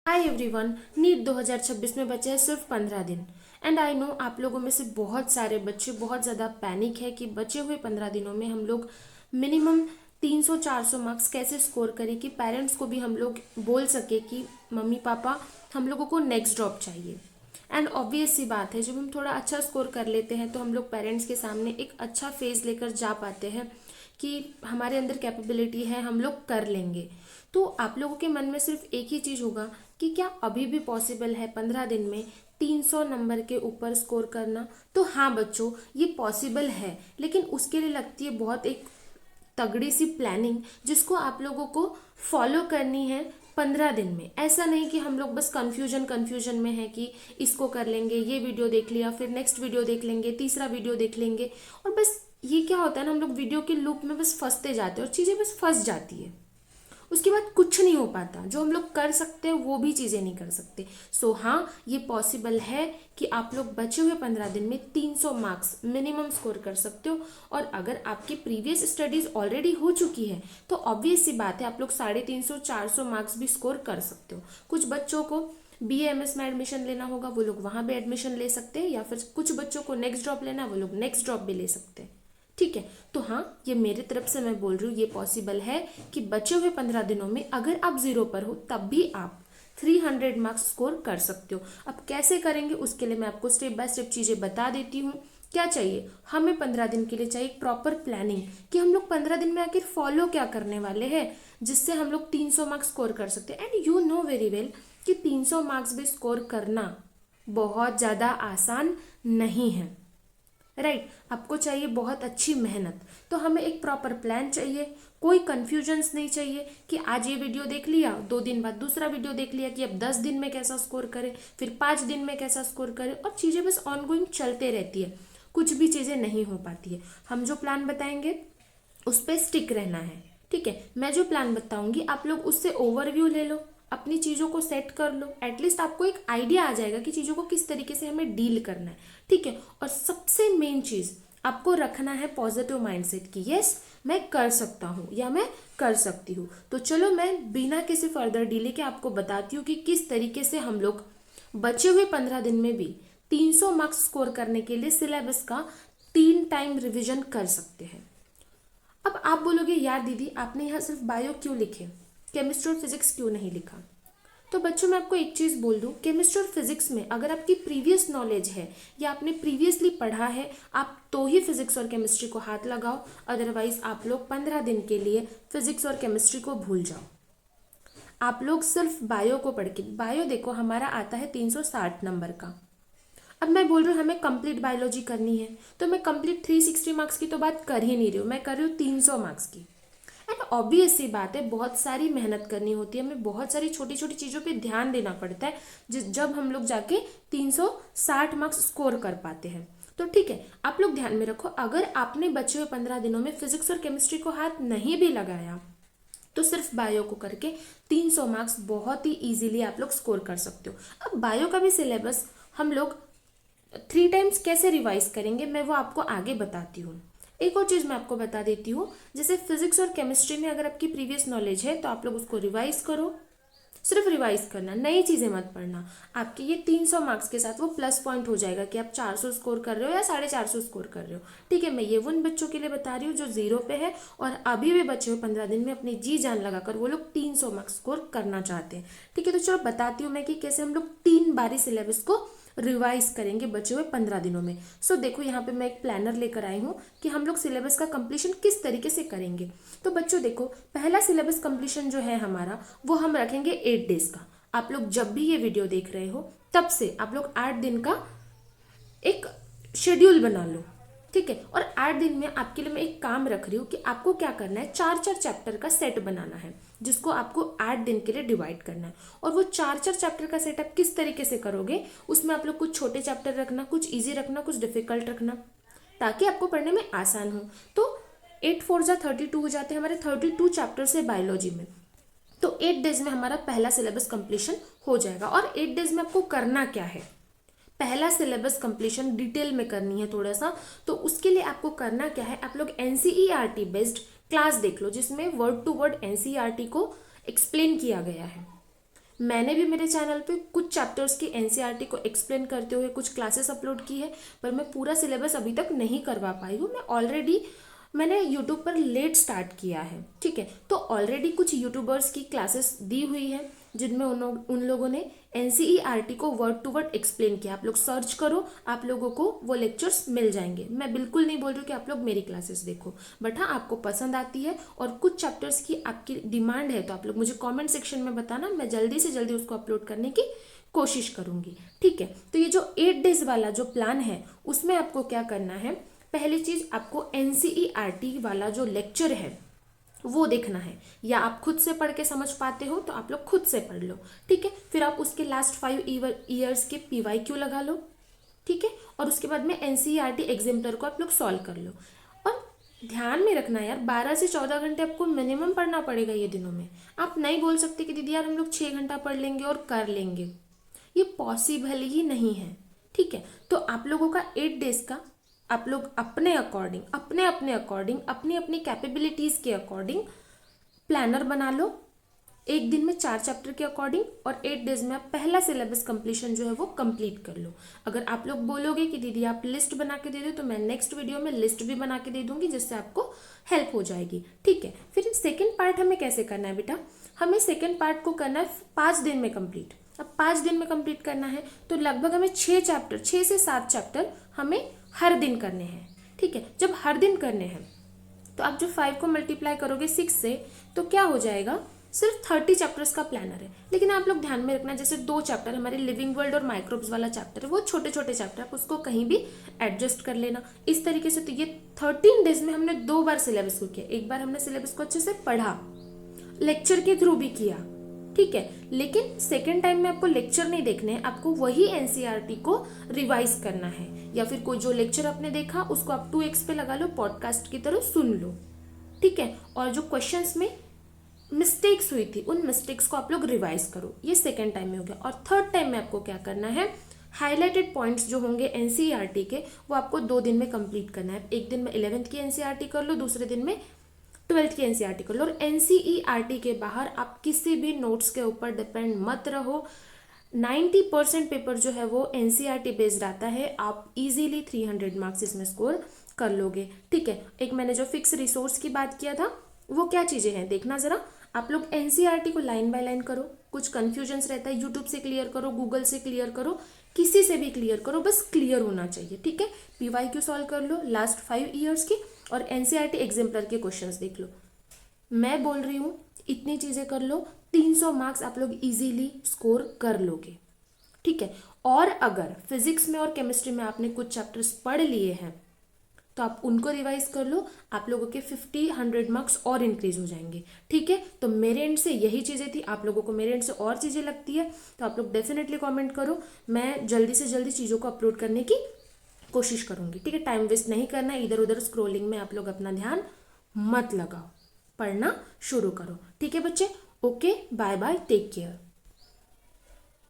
Hi everyone. NEET 2026 में बचे हैं सिर्फ 15 दिन एंड आई नो आप लोगों में से बहुत सारे बच्चे बहुत ज़्यादा पैनिक है कि बचे हुए 15 दिनों में हम लोग मिनिमम 300-400 मार्क्स कैसे स्कोर करें कि पेरेंट्स को भी हम लोग बोल सके कि मम्मी पापा हम लोगों को नेक्स्ट ड्रॉप चाहिए। एंड ऑब्वियस सी बात है, जब हम थोड़ा अच्छा स्कोर कर लेते हैं तो हम लोग पेरेंट्स के सामने एक अच्छा फेज लेकर जा पाते हैं कि हमारे अंदर कैपेबिलिटी है, हम लोग कर लेंगे। तो आप लोगों के मन में सिर्फ एक ही चीज़ होगा कि क्या अभी भी पॉसिबल है 15 दिन में 300 नंबर के ऊपर स्कोर करना। तो हाँ बच्चों, ये पॉसिबल है, लेकिन उसके लिए लगती है बहुत एक तगड़ी सी प्लानिंग जिसको आप लोगों को फॉलो करनी है 15 दिन में। ऐसा नहीं कि हम लोग बस कन्फ्यूजन में है कि इसको कर लेंगे, ये वीडियो देख लिया, फिर नेक्स्ट वीडियो देख लेंगे, तीसरा वीडियो देख लेंगे, और बस ये क्या होता है ना, हम लोग वीडियो के लूप में बस फंसते जाते हैं और चीज़ें बस फंस जाती है। उसके बाद कुछ नहीं हो पाता, जो हम लोग कर सकते हैं वो भी चीज़ें नहीं कर सकते। सो हाँ, ये पॉसिबल है कि आप लोग बचे हुए 15 दिन में 300 मार्क्स मिनिमम स्कोर कर सकते हो। और अगर आपकी प्रीवियस स्टडीज ऑलरेडी हो चुकी है तो ऑब्वियस सी बात है आप लोग 350-400 मार्क्स भी स्कोर कर सकते हो। कुछ बच्चों को BA MS में एडमिशन लेना होगा, वो लोग वहाँ भी एडमिशन ले सकते हैं, या फिर कुछ बच्चों को नेक्स्ट ड्रॉप लेना है, वो लोग नेक्स्ट ड्रॉप भी ले सकते हैं। ठीक है, तो हाँ, ये मेरी तरफ से मैं बोल रही हूँ, ये पॉसिबल है कि बचे हुए 15 दिनों में अगर आप 0 पर हो तब भी आप 300 मार्क्स स्कोर कर सकते हो। अब कैसे करेंगे उसके लिए मैं आपको स्टेप बाय स्टेप चीज़ें बता देती हूँ। क्या चाहिए हमें 15 दिन के लिए? चाहिए प्रॉपर प्लानिंग कि हम लोग 15 दिन में आखिर फॉलो क्या करने वाले हैं जिससे हम लोग 300 मार्क्स स्कोर कर सकते हैं। And you know very well कि 300 मार्क्स भी स्कोर करना बहुत ज़्यादा आसान नहीं है, राइट। आपको चाहिए बहुत अच्छी मेहनत। तो हमें एक प्रॉपर प्लान चाहिए, कोई कन्फ्यूजन्स नहीं चाहिए कि आज ये वीडियो देख लिया, 2 दिन बाद दूसरा वीडियो देख लिया कि अब 10 दिन में कैसा स्कोर करें, फिर 5 दिन में कैसा स्कोर करें, और चीज़ें बस ऑनगोइंग चलते रहती है, कुछ भी चीज़ें नहीं हो पाती है। हम जो प्लान बताएंगे उस पर स्टिक रहना है, ठीक है। मैं जो प्लान बताऊंगी आप लोग उससे ओवरव्यू ले लो, अपनी चीज़ों को सेट कर लो, एटलीस्ट आपको एक आइडिया आ जाएगा कि चीज़ों को किस तरीके से हमें डील करना है, ठीक है। और सबसे मेन चीज़ आपको रखना है पॉजिटिव माइंडसेट कि यस मैं कर सकता हूँ या मैं कर सकती हूँ। तो चलो मैं बिना किसी फर्दर डिले के आपको बताती हूँ कि किस तरीके से हम लोग बचे हुए 15 दिन में भी 300 मार्क्स स्कोर करने के लिए सिलेबस का 3 टाइम रिविजन कर सकते हैं। अब आप बोलोगे यार दीदी आपने यहाँ सिर्फ बायो क्यों लिखे, केमिस्ट्री और फिजिक्स क्यों नहीं लिखा? तो बच्चों मैं आपको एक चीज़ बोल दूँ, केमिस्ट्री और फिजिक्स में अगर आपकी प्रीवियस नॉलेज है या आपने प्रीवियसली पढ़ा है आप तो ही फिजिक्स और केमिस्ट्री को हाथ लगाओ, अदरवाइज आप लोग 15 दिन के लिए फिजिक्स और केमिस्ट्री को भूल जाओ। आप लोग सिर्फ बायो को पढ़ के, बायो देखो हमारा आता है 360 नंबर का। अब मैं बोल रही हूँ हमें कंप्लीट बायोलॉजी करनी है तो मैं कंप्लीट 360 मार्क्स की तो बात कर ही नहीं रही हूँ, मैं कर रही हूँ 300 मार्क्स की। एंड ऑब्वियस सी बात है बहुत सारी मेहनत करनी होती है, हमें बहुत सारी छोटी छोटी चीज़ों पे ध्यान देना पड़ता है जब हम लोग जाके 360 मार्क्स स्कोर कर पाते हैं। तो ठीक है, आप लोग ध्यान में रखो, अगर आपने बचे हुए 15 दिनों में फिजिक्स और केमिस्ट्री को हाथ नहीं भी लगाया तो सिर्फ बायो को करके 300 मार्क्स बहुत ही इजीली आप लोग स्कोर कर सकते हो। अब बायो का भी सिलेबस हम लोग 3 टाइम्स कैसे रिवाइज करेंगे मैं वो आपको आगे बताती हूँ। एक और चीज़ मैं आपको बता देती हूँ, जैसे फिजिक्स और केमिस्ट्री में अगर आपकी प्रीवियस नॉलेज है तो आप लोग उसको रिवाइज करो, सिर्फ रिवाइज करना, नई चीज़ें मत पढ़ना। आपके ये 300 मार्क्स के साथ वो प्लस पॉइंट हो जाएगा कि आप 400 स्कोर कर रहे हो या 450 स्कोर कर रहे हो, ठीक है। मैं ये उन बच्चों के लिए बता रही हूँ जो 0 पे है और अभी भी बचे हुए 15 दिन में अपनी जी जान लगाकर वो लोग 300 मार्क्स स्कोर करना चाहते हैं, ठीक है। तो चलो बताती हूँ मैं कि कैसे हम लोग 3 बारी सिलेबस को रिवाइज करेंगे बचे हुए 15 दिनों में। सो देखो यहाँ पे मैं एक प्लानर लेकर आई हूँ कि हम लोग सिलेबस का कंप्लीशन किस तरीके से करेंगे। तो बच्चों देखो, पहला सिलेबस कंप्लीशन जो है हमारा वो हम रखेंगे 8 डेज का। आप लोग जब भी ये वीडियो देख रहे हो तब से आप लोग 8 दिन का एक शेड्यूल बना लो, ठीक है। और 8 दिन में आपके लिए मैं एक काम रख रही हूँ कि आपको क्या करना है, 4-4 चैप्टर का सेट बनाना है जिसको आपको 8 दिन के लिए डिवाइड करना है। और वो 4-4 चैप्टर का सेट आप किस तरीके से करोगे, उसमें आप लोग कुछ छोटे चैप्टर रखना, कुछ ईजी रखना, कुछ डिफिकल्ट रखना, ताकि आपको पढ़ने में आसान हो। तो 8 4 जा 32 हो जाते हैं हमारे 32 चैप्टर्स है बायोलॉजी में। तो 8 डेज में हमारा पहला सिलेबस कंप्लीशन हो जाएगा। और 8 डेज में आपको करना क्या है, पहला सिलेबस कंप्लीशन डिटेल में करनी है थोड़ा सा, तो उसके लिए आपको करना क्या है, आप लोग NCERT बेस्ड क्लास देख लो जिसमें वर्ड टू वर्ड NCERT को एक्सप्लेन किया गया है। मैंने भी मेरे चैनल पे कुछ चैप्टर्स की एनसीईआरटी को एक्सप्लेन करते हुए कुछ क्लासेस अपलोड की है, पर मैं पूरा सिलेबस अभी तक नहीं करवा पाई हूँ। मैंने यूट्यूब पर लेट स्टार्ट किया है, ठीक है। तो ऑलरेडी कुछ यूट्यूबर्स की क्लासेस दी हुई है जिनमें उन लोगों ने एनसीईआरटी को वर्ड टू वर्ड एक्सप्लेन किया। आप लोग सर्च करो, आप लोगों को वो लेक्चर्स मिल जाएंगे। मैं बिल्कुल नहीं बोल रही हूँ कि आप लोग मेरी क्लासेस देखो, बट हाँ आपको पसंद आती है और कुछ चैप्टर्स की आपकी डिमांड है तो आप लोग मुझे कॉमेंट सेक्शन में बताना, मैं जल्दी से जल्दी उसको अपलोड करने की कोशिश करूंगी, ठीक है। तो ये जो 8 डेज वाला जो प्लान है उसमें आपको क्या करना है, पहली चीज आपको एनसीईआरटी वाला जो लेक्चर है वो देखना है, या आप खुद से पढ़ के समझ पाते हो तो आप लोग खुद से पढ़ लो, ठीक है। फिर आप उसके लास्ट 5 ईयर्स के पीवाईक्यू लगा लो, ठीक है। और उसके बाद में एनसीईआरटी एग्जाम्पलर को आप लोग सॉल्व कर लो। और ध्यान में रखना यार, 12 से 14 घंटे आपको मिनिमम पढ़ना पड़ेगा ये दिनों में। आप नहीं बोल सकते कि दीदी यार हम लोग 6 घंटा पढ़ लेंगे और कर लेंगे, ये पॉसिबल ही नहीं है, ठीक है। तो आप लोगों का 8 डेज का आप लोग अपने अकॉर्डिंग, अपनी अपनी कैपेबिलिटीज के अकॉर्डिंग प्लानर बना लो। एक दिन में 4 चैप्टर के अकॉर्डिंग, और 8 डेज में आप पहला सिलेबस कंप्लीशन जो है वो कंप्लीट कर लो। अगर आप लोग बोलोगे कि दीदी आप लिस्ट बना के दे दो, तो मैं नेक्स्ट वीडियो में लिस्ट भी बना के दे दूंगी जिससे आपको हेल्प हो जाएगी, ठीक है। फिर सेकेंड पार्ट हमें कैसे करना है बेटा, हमें सेकेंड पार्ट को करना है 5 दिन में कंप्लीट। अब 5 दिन में कंप्लीट करना है तो लगभग हमें 6 से 7 चैप्टर हमें हर दिन करने हैं, ठीक है। जब हर दिन करने हैं तो आप जो 5 को मल्टीप्लाई करोगे 6 से तो क्या हो जाएगा, सिर्फ 30 चैप्टर्स का प्लानर है। लेकिन आप लोग ध्यान में रखना, जैसे 2 चैप्टर हमारे लिविंग वर्ल्ड और माइक्रोब्स वाला चैप्टर है, वो छोटे छोटे चैप्टर, आप उसको कहीं भी एडजस्ट कर लेना इस तरीके से। तो ये 13 डेज में हमने 2 बार सिलेबस को किया। एक बार हमने सिलेबस को अच्छे से पढ़ा, लेक्चर के थ्रू भी किया, ठीक है। लेकिन सेकेंड टाइम में आपको लेक्चर नहीं देखने हैं, आपको वही एनसीईआरटी को रिवाइज करना है, या फिर कोई जो लेक्चर आपने देखा उसको आप 2x पे लगा लो, पॉडकास्ट की तरह सुन लो, ठीक है। और जो क्वेश्चंस में मिस्टेक्स हुई थी उन मिस्टेक्स को आप लोग रिवाइज करो। ये सेकेंड टाइम में हो गया। और थर्ड टाइम में आपको क्या करना है, हाईलाइटेड पॉइंट्स जो होंगे एनसीईआरटी के वो आपको 2 दिन में कंप्लीट करना है। एक दिन में 11th की एनसीईआरटी कर लो, दूसरे दिन में 12th की एनसीईआरटी कर लो। और एनसीईआरटी के बाहर आप किसी भी नोट्स के ऊपर डिपेंड मत रहो। 90% पेपर जो है वो एनसीईआरटी बेस्ड आता है, आप इजीली 300 मार्क्स इसमें स्कोर कर लोगे, ठीक है। एक मैंने जो फिक्स रिसोर्स की बात किया था वो क्या चीजें हैं देखना जरा। आप लोग एनसीईआरटी को लाइन बाय लाइन करो, कुछ कंफ्यूजन्स रहता है यूट्यूब से क्लियर करो, गूगल से क्लियर करो, किसी से भी क्लियर करो, बस क्लियर होना चाहिए, ठीक है। पीवाईक्यू सॉल्व कर लो लास्ट 5 ईयर्स की, और एनसीईआरटी एग्जाम्पलर के क्वेश्चंस देख लो। मैं बोल रही हूँ इतनी चीजें कर लो, 300 मार्क्स आप लोग इजीली स्कोर कर लोगे, ठीक है। और अगर फिजिक्स में और केमिस्ट्री में आपने कुछ चैप्टर्स पढ़ लिए हैं तो आप उनको रिवाइज कर लो, आप लोगों के 50-100 मार्क्स और इंक्रीज हो जाएंगे, ठीक है। तो मेरे एंड से यही चीजें थी, आप लोगों को मेरे एंड से और चीजें लगती है तो आप लोग डेफिनेटली कमेंट करो, मैं जल्दी से जल्दी चीजों को अपलोड करने की कोशिश करूंगी, ठीक है। टाइम वेस्ट नहीं करना, इधर उधर स्क्रोलिंग में आप लोग अपना ध्यान मत लगाओ, पढ़ना शुरू करो, ठीक है बच्चे। Okay, bye bye, take care.